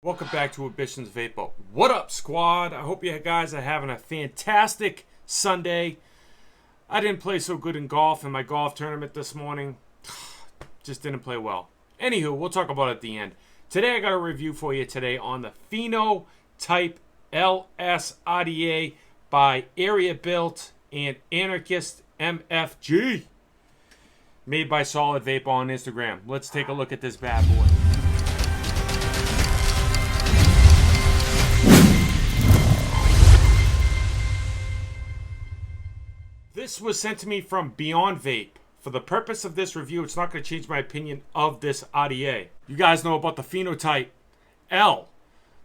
Welcome back to AmbitionZ VapeR. What up, squad? I hope you guys are having a fantastic Sunday. I didn't play so good in golf in my golf tournament this morning. Just didn't play well. Anywho, we'll talk about it at the end. Today I got a review for you today on the Phenotype-LS RDA by Aria built and Anarchist MFG. Made by Solid Vape on Instagram. Let's take a look at this bad boy. This was sent to me from Beyond Vape. For the purpose of this review, it's not going to change my opinion of this RDA. You guys know about the Phenotype L.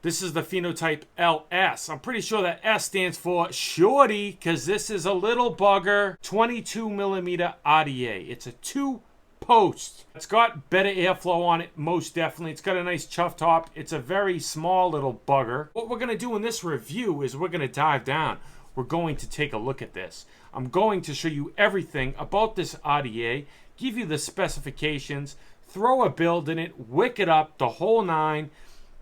This is the Phenotype LS. I'm pretty sure that S stands for shorty, because this is a little bugger 22mm RDA. It's a 2-post. It's got better airflow on it, most definitely. It's got a nice chuff top. It's a very small little bugger. What we're going to do in this review is we're going to dive down. We're going to take a look at this. I'm going to show you everything about this RDA, give you the specifications, throw a build in it, wick it up, the whole nine.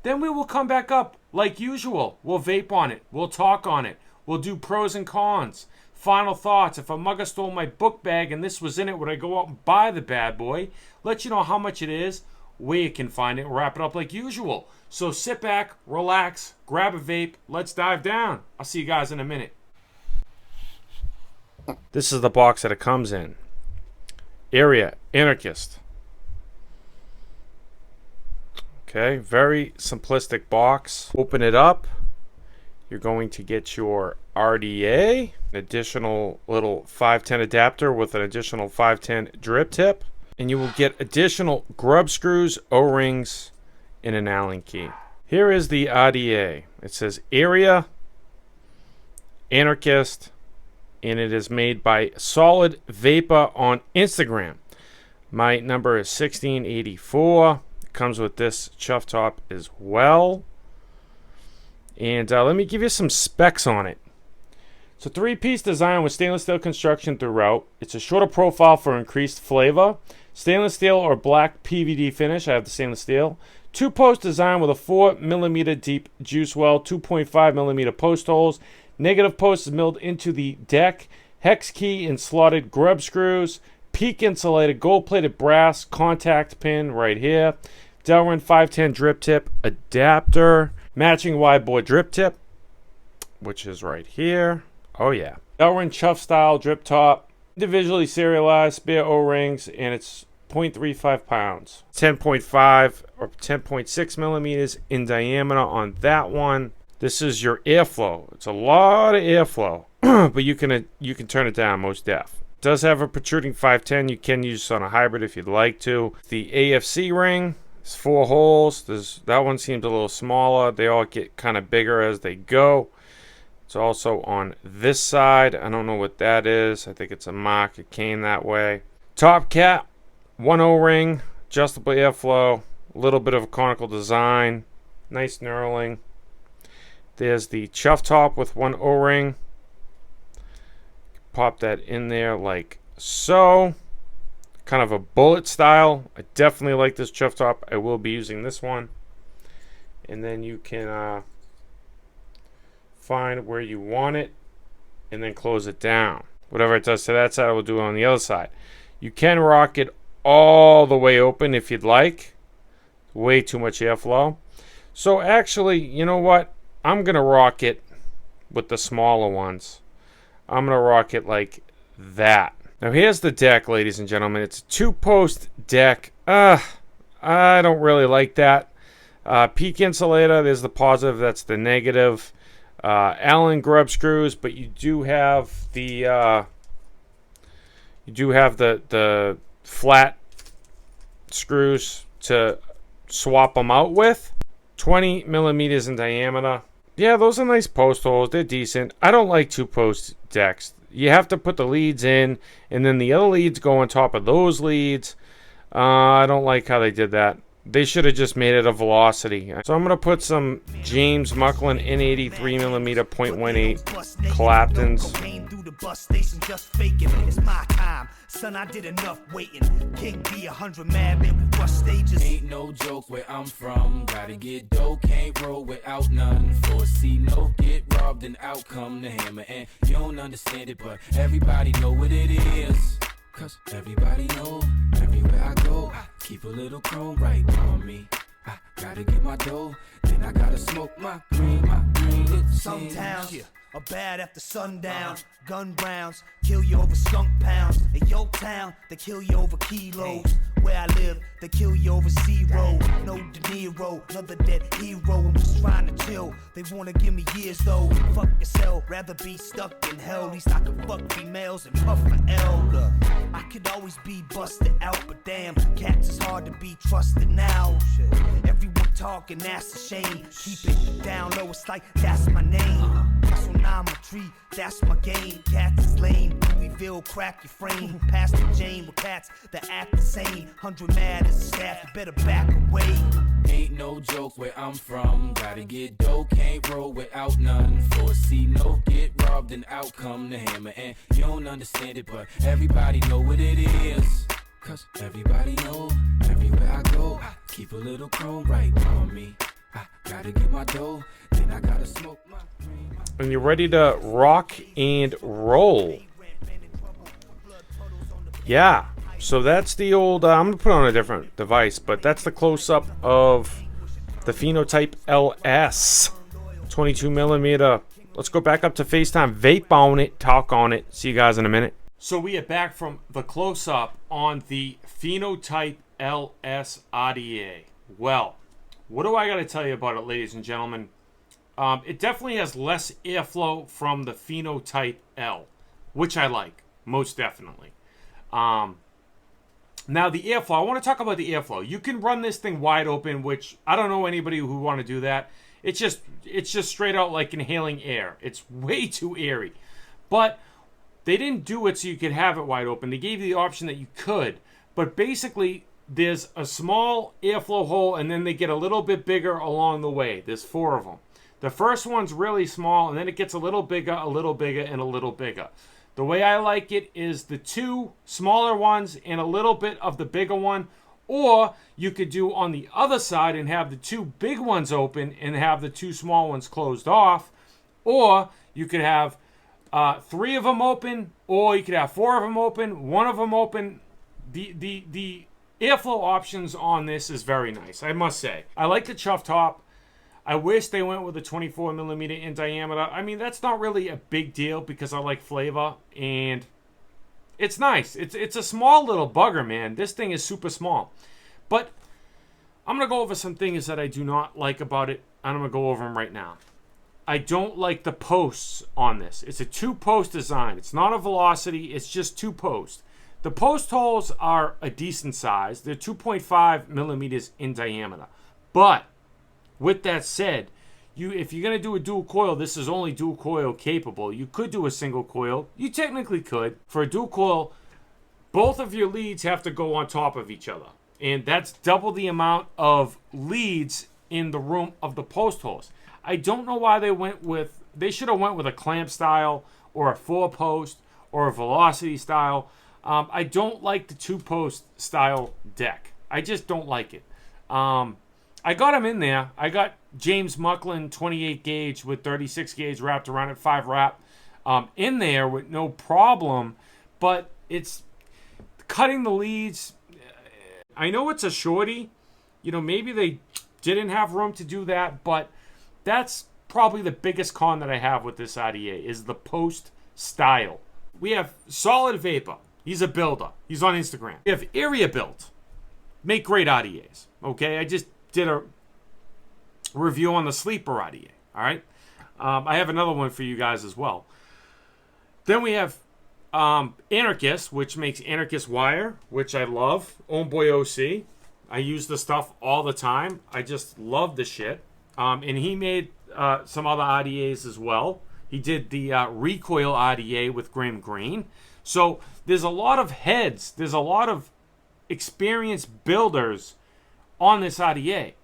Then we will come back up like usual. We'll vape on it. We'll talk on it. We'll do pros and cons. Final thoughts. If a mugger stole my book bag and this was in it, would I go out and buy the bad boy? Let you know how much it is, where you can find it, wrap it up like usual. So sit back, relax, grab a vape. Let's dive down. I'll see you guys in a minute. This is the box that it comes in. Aria, Anarchist. Okay, very simplistic box. Open it up. You're going to get your RDA, an additional little 510 adapter with an additional 510 drip tip, and you will get additional grub screws, O-rings, and an Allen key. Here is the RDA. It says Aria, Anarchist, and it is made by Solid VapeR on Instagram. My number is 1684. It comes with this chuff top as well. And let me give you some specs on it. It's a 3-piece design with stainless steel construction throughout. It's a shorter profile for increased flavor. Stainless steel or black PVD finish. I have the stainless steel. 2-post design with a 4mm deep juice well, 2.5mm post holes. Negative post is milled into the deck. Hex key and slotted grub screws. Peak insulated gold-plated brass contact pin right here. Delrin 510 drip tip adapter. Matching wide bore drip tip, which is right here. Oh yeah. Delrin chuff style drip top. Individually serialized spare O-rings, and it's 0.35 pounds. 10.5 or 10.6 millimeters in diameter on that one. This is your airflow. It's a lot of airflow, but you can turn it down most def. It does have a protruding 510. You can use this on a hybrid if you'd like to. The AFC ring, there's 4 holes. That one seems a little smaller. They all get kind of bigger as they go. It's also on this side. I don't know what that is. I think it's a mark. It came that way. Top cap, 1 O-ring, adjustable airflow, a little bit of a conical design, nice knurling. There's the chuff top with 1 O-ring. Pop that in there like so. Kind of a bullet style. I definitely like this chuff top. I will be using this one. And then you can find where you want it and then close it down. Whatever it does to that side, I will do it on the other side. You can rock it all the way open if you'd like. Way too much airflow. So actually, you know what? I'm going to rock it with the smaller ones. I'm going to rock it like that. Now here's the deck, ladies and gentlemen. It's a 2-post deck. I don't really like that. Peak insulator, there's the positive, that's the negative. Allen grub screws, but you do have the the flat screws to swap them out with. 20 millimeters in diameter. Yeah, those are nice post holes. They're decent. I don't like 2-post decks. You have to put the leads in, and then the other leads go on top of those leads. I don't like how they did that. They should have just made it a velocity. So I'm going to put some James Mucklin N83mm .18 Claptons. Son, I did enough waiting. Can't be 100 mad men with rush stages. Ain't no joke where I'm from. Gotta get dough, can't roll without none. Foresee no get robbed and out come the hammer. And you don't understand it, but everybody know what it is. Cause everybody know, everywhere I go, I keep a little chrome right on me. I gotta get my dough, then I gotta smoke my green, Some towns, are bad after sundown. Gun rounds, kill you over skunk pounds. In your town, they kill you over kilos. Where I live, they kill you over zero. No De Niro, another dead hero. I'm just trying to chill. They wanna give me years though. Fuck yourself, rather be stuck in hell. At least I can fuck females and puff for elder. I could always be busted out, but damn, cats is hard to be trusted now. Everyone talking, that's a shame. Keep it down low, it's like that's my name. So now I'm a tree, that's my game. Cats is lame, Louisville crack your frame. Pass the Jane with cats that act the same. 100 mad as a staff, you better back away. Ain't no joke where I'm from. Gotta get dough, can't roll without none. Foresee no get robbed and out come the hammer. And you don't understand it, but everybody know what it is. Cause everybody know, everywhere I go, I keep a little chrome right on me. I gotta get my dough, then I gotta smoke my green. And you're ready to rock and roll. Yeah, so that's the old, I'm going to put on a different device, but that's the close-up of the Phenotype-LS 22mm. Let's go back up to FaceTime, vape on it, talk on it. See you guys in a minute. So we are back from the close-up on the Phenotype-LS RDA. Well, what do I got to tell you about it, ladies and gentlemen? It definitely has less airflow from the Phenotype L, which I like, most definitely. Now the airflow, I want to talk about the airflow. You can run this thing wide open, which I don't know anybody who want to do that. It's just straight out like inhaling air. It's way too airy. But they didn't do it so you could have it wide open. They gave you the option that you could, but basically there's a small airflow hole and then they get a little bit bigger along the way. There's 4 of them. The first one's really small, and then it gets a little bigger, and a little bigger. The way I like it is the 2 smaller ones and a little bit of the bigger one. Or you could do on the other side and have the 2 big ones open and have the 2 small ones closed off. Or you could have 3 of them open, or you could have 4 of them open, 1 of them open. The airflow options on this is very nice, I must say. I like the chuff top. I wish they went with a 24mm in diameter. I mean, that's not really a big deal because I like flavor, and it's nice. It's a small little bugger, man. This thing is super small. But I'm going to go over some things that I do not like about it, and I'm going to go over them right now. I don't like the posts on this. It's a 2-post design. It's not a velocity. It's just 2 posts. The post holes are a decent size. They're 2.5mm in diameter. But with that said, if you're going to do a dual coil, this is only dual coil capable. You could do a single coil. You technically could. For a dual coil, both of your leads have to go on top of each other. And that's double the amount of leads in the room of the post holes. I don't know why they should have went with a clamp style or a 4-post or a velocity style. I don't like the 2-post style deck. I just don't like it. I got them in there. I got James Mucklin 28 gauge with 36 gauge wrapped around it, 5 wrap in there with no problem. But it's cutting the leads. I know it's a shorty. Maybe they didn't have room to do that, but that's probably the biggest con that I have with this RDA is the post style. We have Solid VapeR. He's a builder. He's on Instagram. We have Aria built. Make great RDAs. Okay, I just did a review on the Sleeper RDA. All right, I have another one for you guys as well. Then we have Anarchist, which makes Anarchist wire, which I love. Homeboy OC. I use the stuff all the time. I just love the shit. And he made some other RDAs as well. He did the Recoil RDA with Graham Green. So there's a lot of heads. There's a lot of experienced builders on this RDA.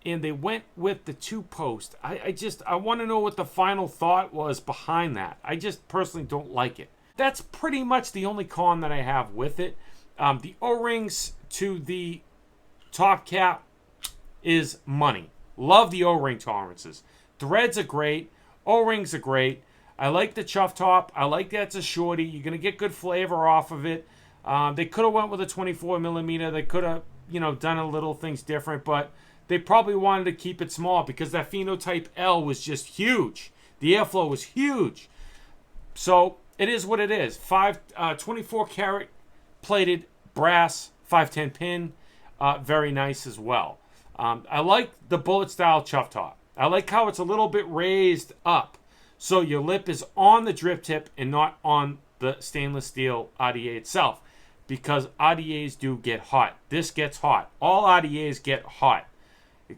And they went with the 2-post. I want to know what the final thought was behind that. I just personally don't like it. that's pretty much the only con that I have with it. The O-rings to the top cap is money. Love the O-ring tolerances. Threads are great. O-rings are great. I like the chuff top. I like that it's a shorty. You're going to get good flavor off of it. They could have went with a 24 millimeter. They could have, done a little things different, but they probably wanted to keep it small because that Phenotype L was just huge. The airflow was huge. So it is what it is. 24 karat plated brass 510 pin. Very nice as well. I like the bullet style chuff top. I like how it's a little bit raised up. So your lip is on the drip tip and not on the stainless steel RDA itself. Because RDAs do get hot. This gets hot. All RDAs get hot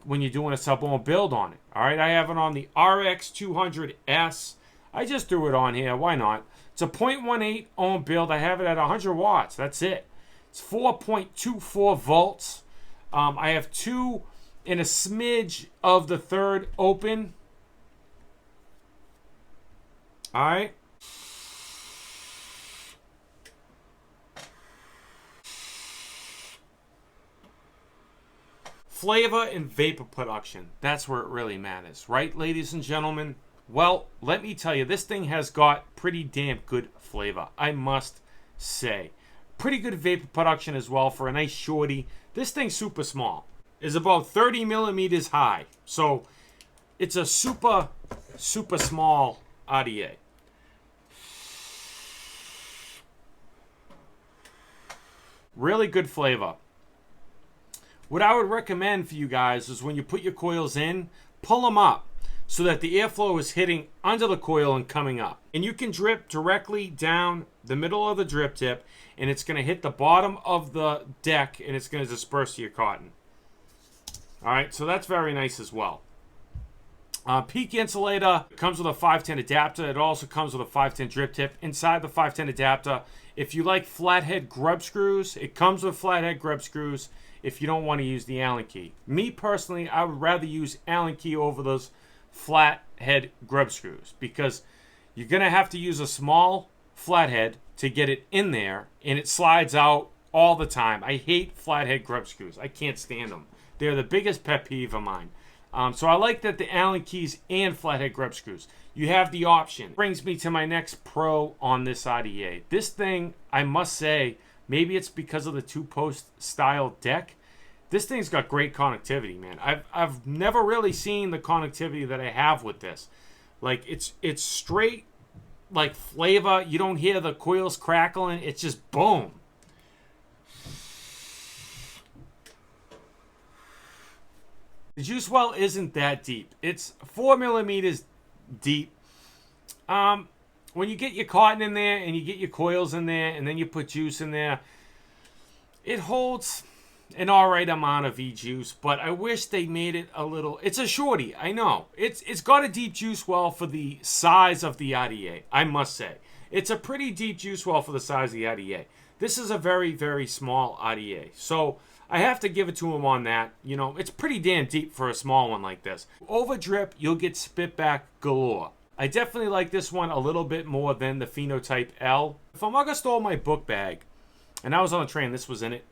when you're doing a sub-ohm build on it. All right, I have it on the RX200S. I just threw it on here. Why not? It's a 0.18 ohm build. I have it at 100 watts. That's it. It's 4.24 volts. I have 2 and a smidge of the third open. All right. Flavor and vapor production. That's where it really matters. Right, ladies and gentlemen? Well, let me tell you, this thing has got pretty damn good flavor, I must say. Pretty good vapor production as well for a nice shorty. This thing's super small. It's about 30 millimeters high. So, it's a super, super small RDA. Really good flavor. What I would recommend for you guys is when you put your coils in, pull them up so that the airflow is hitting under the coil and coming up. And you can drip directly down the middle of the drip tip, and it's going to hit the bottom of the deck, and it's going to disperse to your cotton. All right, so that's very nice as well. Peak insulator comes with a 510 adapter. It also comes with a 510 drip tip. Inside the 510 adapter, if you like flathead grub screws, it comes with flathead grub screws if you don't want to use the Allen key. Me personally, I would rather use Allen key over those flathead grub screws because you're going to have to use a small flathead to get it in there, and it slides out all the time. I hate flathead grub screws. I can't stand them. They're the biggest pet peeve of mine. So I like that the Allen keys and flathead grub screws. You have the option. Brings me to my next pro on this RDA. This thing, I must say, maybe it's because of the two-post style deck. This thing's got great connectivity, man. I've never really seen the connectivity that I have with this. Like, it's straight, like, flavor. You don't hear the coils crackling. It's just boom. The juice well isn't that deep. It's 4 millimeters deep. When you get your cotton in there and you get your coils in there and then you put juice in there, it holds an alright amount of E-juice, but I wish they made it a little... It's a shorty, I know. It's got a deep juice well for the size of the RDA, I must say. It's a pretty deep juice well for the size of the RDA. This is a very, very small RDA. So I have to give it to him on that. You know, it's pretty damn deep for a small one like this. Over drip, you'll get spit back galore. I definitely like this one a little bit more than the Phenotype L. If Amaga stole my book bag, and I was on the train, this was in it,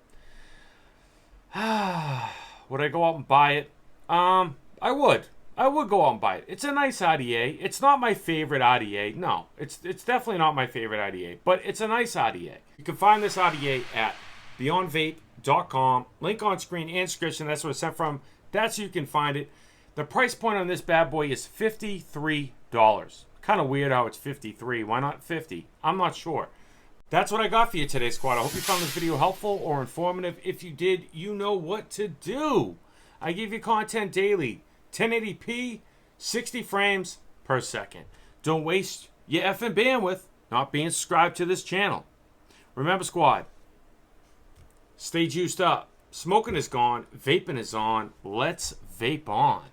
would I go out and buy it? I would. I would go out and buy it. It's a nice RDA. It's not my favorite RDA. No, it's definitely not my favorite RDA, but it's a nice RDA. You can find this RDA at beyondvape.com. Link on screen and description. That's where it's sent from. That's where you can find it. The price point on this bad boy is $53. Kind of weird how it's 53. Why not 50? I'm not sure. That's what I got for you today, squad. I hope you found this video helpful or informative. If you did, you know what to do. I give you content daily. 1080p, 60 frames per second. Don't waste your effing bandwidth not being subscribed to this channel. Remember, squad, stay juiced up. Smoking is gone. Vaping is on. Let's vape on.